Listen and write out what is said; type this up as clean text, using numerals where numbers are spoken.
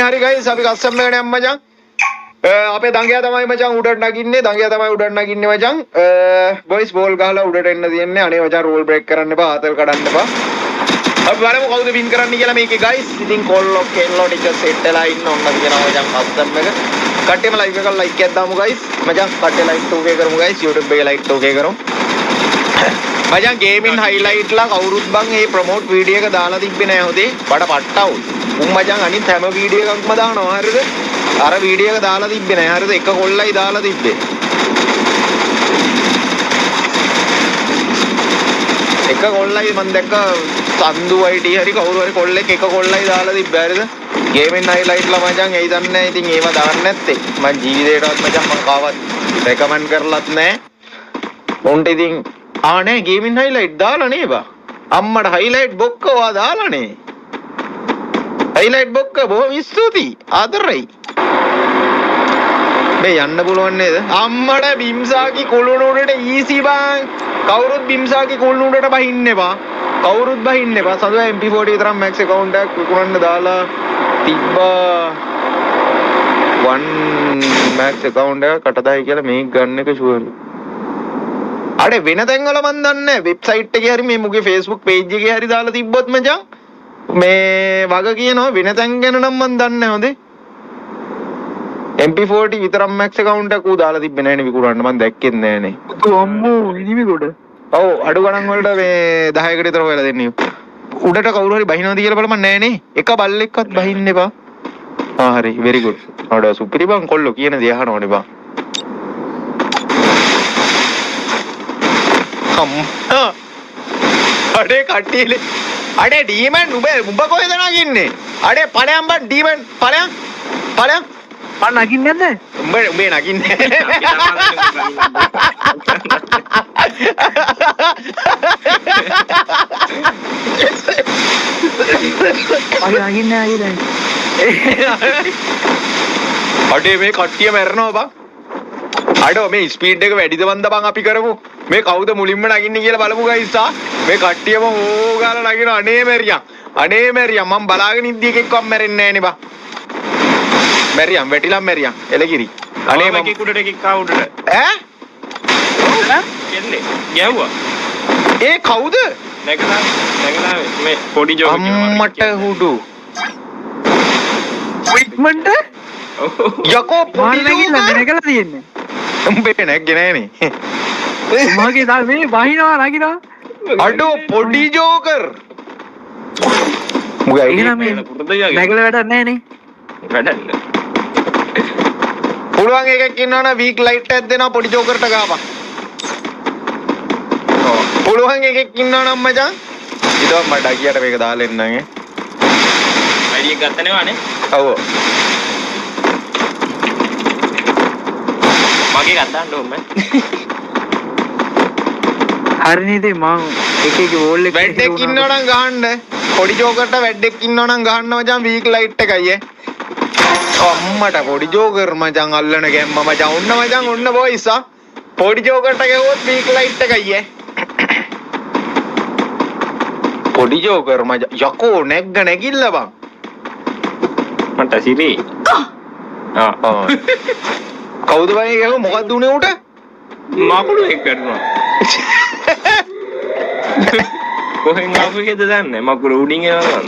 හරි ගයිස් අපි කස්සම් එකකට යමු මචං. අපේ දඟයා තමයි මචං උඩට නගින්නේ. දඟයා තමයි උඩට නගින්නේ මචං. බොයිස් බෝල් ගහලා උඩට එන්න තියෙන්නේ. අනේ මචං රෝල් බ්‍රේක් කරන්න එපා. ආතල් කඩන්න එපා. අපි බලමු කවුද වින් කරන්නේ කියලා මේකේ ගයිස්. ඉතින් කොල්ලෝ කෙල්ලෝ ටික සෙට් වෙලා ඉන්න ඕන තියෙනවා මචං කස්සම් එක. කට්ටියම ලයික් එකක් ලයික් එකක් දාමු ගයිස්. මචං කට්ටිය ලයික් 2k කරමු ගයිස්. YouTube එකේ ලයික් 2k කරමු. මචං ගේමින් හයිලයිට් ලා කවුරුත් බං මේ ප්‍රොමෝට් වීඩියෝ එක දාලා තිබ්බේ නෑ හොදේ. බඩ පට්ටවුල්. උන් මචං අනිත් හැම වීඩියෝ එකක්ම දානවා හරිද? අර වීඩියෝ එක දාලා තිබ්බේ නෑ හරිද? එක කොල්ලයි දාලා තිබ්බේ. එක කොල්ලයි මම දැක්ක සන්දු IT හරි කවුරු හරි කොල්ලෙක් එක කොල්ලයි දාලා තිබ්බේ හරිද? ගේමින් හයිලයිට් ලා මචං එයි දන්නේ නෑ. ඉතින් ඒව දාන්න නැත්තේ. මම ජීවිතේටවත් මචං මම කාවත් රෙකමන්ඩ් කරලත් නෑ. උන්ට ඉතින් ආනේ ගේමින් හයිලයිට් දාලා නේ බා. අම්මට හයිලයිට් බොක්කවා දාලා නේ. හයිලයිට් බොක්ක බොහොම ස්තුතියි. ආදරයි. මේ යන්න පුළුවන් නේද? අම්මට බිම්සාකි කුළුණු උඩට ඊසි බං. කවුරුත් බිම්සාකි කුළුණු උඩට බහින්න එපා. කවුරුත් බහින්න එපා. සදුවා MP40 විතරක් මැක්ස් account එකක් විකුණන්න දාලා තිබ්බා. 1 මැක්ස් account එක කටදායි කියලා මේක ගන්න එක ෂුවර්ලු. අඩේ වෙන තැන්වල මන් දන්නේ වෙබ්සයිට් එකේ හරි මේ මුගේ Facebook page එකේ හරි දාලා තිබ්බොත් මචං මේ වග කියනවා වෙන තැන් ගැන නම් මන් දන්නේ හොඳේ MP40 විතරක් max account එකක් ඌ දාලා තිබ්බේ නෑනේ විකුණන්න මන් දැක්කෙත් නෑනේ අම්මෝ ඉනිමි කොට ඔව් අඩු ගණන් වලට මේ 10කට විතර හොයලා දෙන්නේ උඩට කවුරු හරි බහිනවද කියලා බලමන් නෑනේ එක බල්ලෙක්වත් බහින්න එපා හරි very good ඔඩ සුපිරි බං කොල්ලෝ කියන දේ අහනවනේ බං අඩේ කට්ටියලේ අඩේ ඩීමන් උඹ කොහෙද නගින්නේ අඩේ ඵලයන් බං ඩීමන් ඵලයන් මම නගින්නේ නැද්ද උඹ නගින්නේ මම නගින්නේ නැහැ දැන් අඩේ මේ කට්ටිය මැරෙනවා බං අඩෝ මේ ස්පීඩ් එක වැඩිද බන්ද බං අපි කරමු මේ කවුද මුලින්ම නගින්නේ කියලා බලමු ගයිස් මේ කට්ටියම ඕ ගාලා නගින අනේ මැරියන් මම බලාගෙන ඉද්දි එකෙක්වත් මැරෙන්නේ නෑනේ බං මැරියන් වැටිලා මැරියන් එලගිරි අනේ මම කුඩට එකෙක් ආව උඩට ඈ එන්නේ ගැව්වා ඒ කවුද නැගලා මේ පොඩි ජෝක් අම්මට හුඩු ඉක්මනට යකෝ පොඩි නගින්න නැගලා තියෙන්නේ උඹේ නැග්ගේ නෑනේ මගේ දා මේ වහිනවා නගිනවා අඩෝ පොඩි ජෝකර් මුගයි එහෙනම් මේ නැගලා වැඩක් නැහැ නේ වැඩන්න පුළුවන් එකක් ඉන්නවනම් වීක් ලයිට් එකක් දෙනවා පොඩි ජෝකර්ට ගාපන් පුළුවන් එකක් ඉන්නවනම් මචං ඊට මට ඩගියට මේක දාලා එන්නම් ඈ අයිඩියක් ගත්ත නෙවානේ ඔව් මගේ ගත්තාන්න ඕම හරි නේද මම එක වෝල් එක වැඩක් ඉන්නවනම් ගහන්න පොඩි ජෝකර්ට වැඩක් ඉන්නවනම් ගහන්න මචං වීක් ලයිට් එකයි ඈ අම්මට පොඩි ජෝකර් මචං අල්ලන ගැම්ම මචං ඔන්න බොයිස් පොඩි ජෝකර්ට ගෙවුවොත් වීක් ලයිට් එකයි ඈ පොඩි ජෝකර් මචං යකෝ නැගිල්ල බං මට සිරි කවුද බං ඒක මොකක්ද උනේ උට මකුළු එක් කරනවා කොහෙන් ආපු එකද දන්නේ මකුළු උඩින් එනවා